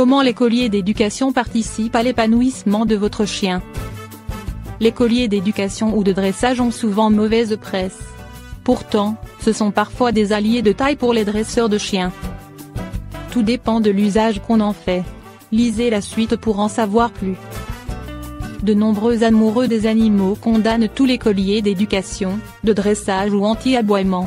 Comment les colliers d'éducation participent à l'épanouissement de votre chien? Les colliers d'éducation ou de dressage ont souvent mauvaise presse. Pourtant, ce sont parfois des alliés de taille pour les dresseurs de chiens. Tout dépend de l'usage qu'on en fait. Lisez la suite pour en savoir plus. De nombreux amoureux des animaux condamnent tous les colliers d'éducation, de dressage ou anti-aboiement.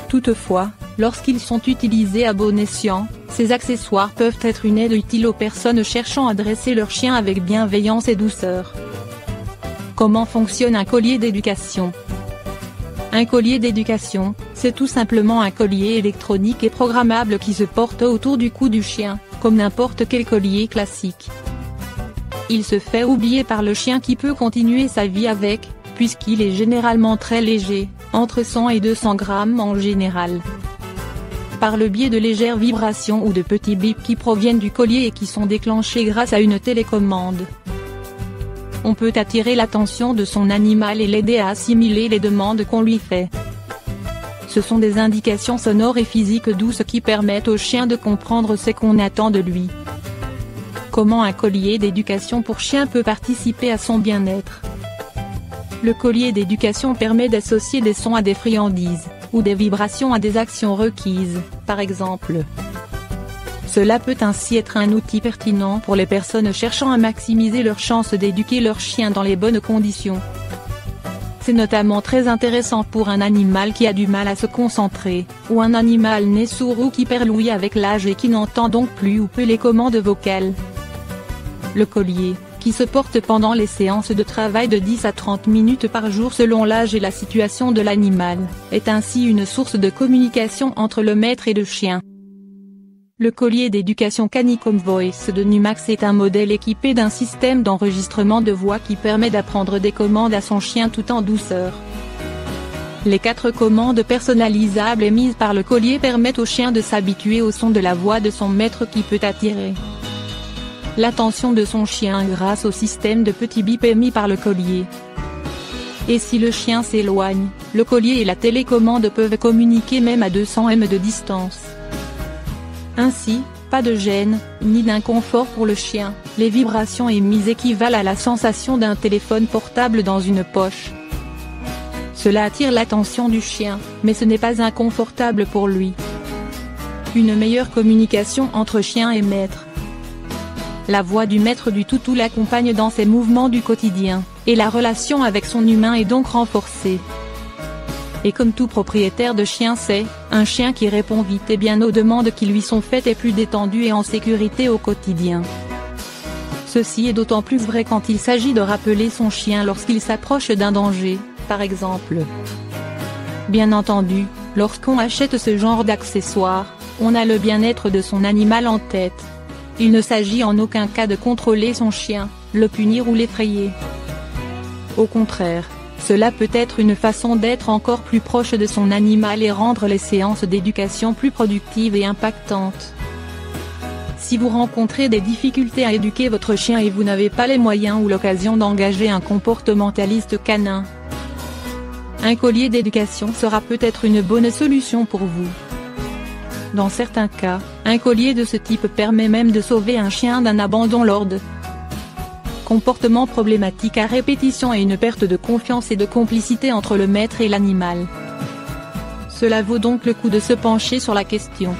Toutefois, lorsqu'ils sont utilisés à bon escient, ces accessoires peuvent être une aide utile aux personnes cherchant à dresser leur chien avec bienveillance et douceur. Comment fonctionne un collier d'éducation? Un collier d'éducation, c'est tout simplement un collier électronique et programmable qui se porte autour du cou du chien, comme n'importe quel collier classique. Il se fait oublier par le chien qui peut continuer sa vie avec, puisqu'il est généralement très léger, entre 100 et 200 grammes en général. Par le biais de légères vibrations ou de petits bips qui proviennent du collier et qui sont déclenchés grâce à une télécommande. On peut attirer l'attention de son animal et l'aider à assimiler les demandes qu'on lui fait. Ce sont des indications sonores et physiques douces qui permettent au chien de comprendre ce qu'on attend de lui. Comment un collier d'éducation pour chien peut participer à son bien-être? Le collier d'éducation permet d'associer des sons à des friandises, ou des vibrations à des actions requises, par exemple. Cela peut ainsi être un outil pertinent pour les personnes cherchant à maximiser leurs chances d'éduquer leur chien dans les bonnes conditions. C'est notamment très intéressant pour un animal qui a du mal à se concentrer, ou un animal né sourd ou qui perd l'ouïe avec l'âge et qui n'entend donc plus ou peu les commandes vocales. Le collier, qui se porte pendant les séances de travail de 10 à 30 minutes par jour selon l'âge et la situation de l'animal, est ainsi une source de communication entre le maître et le chien. Le collier d'éducation Canicom Voice de Numax est un modèle équipé d'un système d'enregistrement de voix qui permet d'apprendre des commandes à son chien tout en douceur. Les 4 commandes personnalisables émises par le collier permettent au chien de s'habituer au son de la voix de son maître qui peut attirer l'attention de son chien grâce au système de petits bips émis par le collier. Et si le chien s'éloigne, le collier et la télécommande peuvent communiquer même à 200 m de distance. Ainsi, pas de gêne, ni d'inconfort pour le chien, les vibrations émises équivalent à la sensation d'un téléphone portable dans une poche. Cela attire l'attention du chien, mais ce n'est pas inconfortable pour lui. Une meilleure communication entre chien et maître. La voix du maître du toutou l'accompagne dans ses mouvements du quotidien, et la relation avec son humain est donc renforcée. Et comme tout propriétaire de chien sait, un chien qui répond vite et bien aux demandes qui lui sont faites est plus détendu et en sécurité au quotidien. Ceci est d'autant plus vrai quand il s'agit de rappeler son chien lorsqu'il s'approche d'un danger, par exemple. Bien entendu, lorsqu'on achète ce genre d'accessoires, on a le bien-être de son animal en tête. Il ne s'agit en aucun cas de contrôler son chien, le punir ou l'effrayer. Au contraire, cela peut être une façon d'être encore plus proche de son animal et rendre les séances d'éducation plus productives et impactantes. Si vous rencontrez des difficultés à éduquer votre chien et vous n'avez pas les moyens ou l'occasion d'engager un comportementaliste canin, un collier d'éducation sera peut-être une bonne solution pour vous. Dans certains cas, un collier de ce type permet même de sauver un chien d'un abandon lors de comportements problématiques à répétition et une perte de confiance et de complicité entre le maître et l'animal. Cela vaut donc le coup de se pencher sur la question.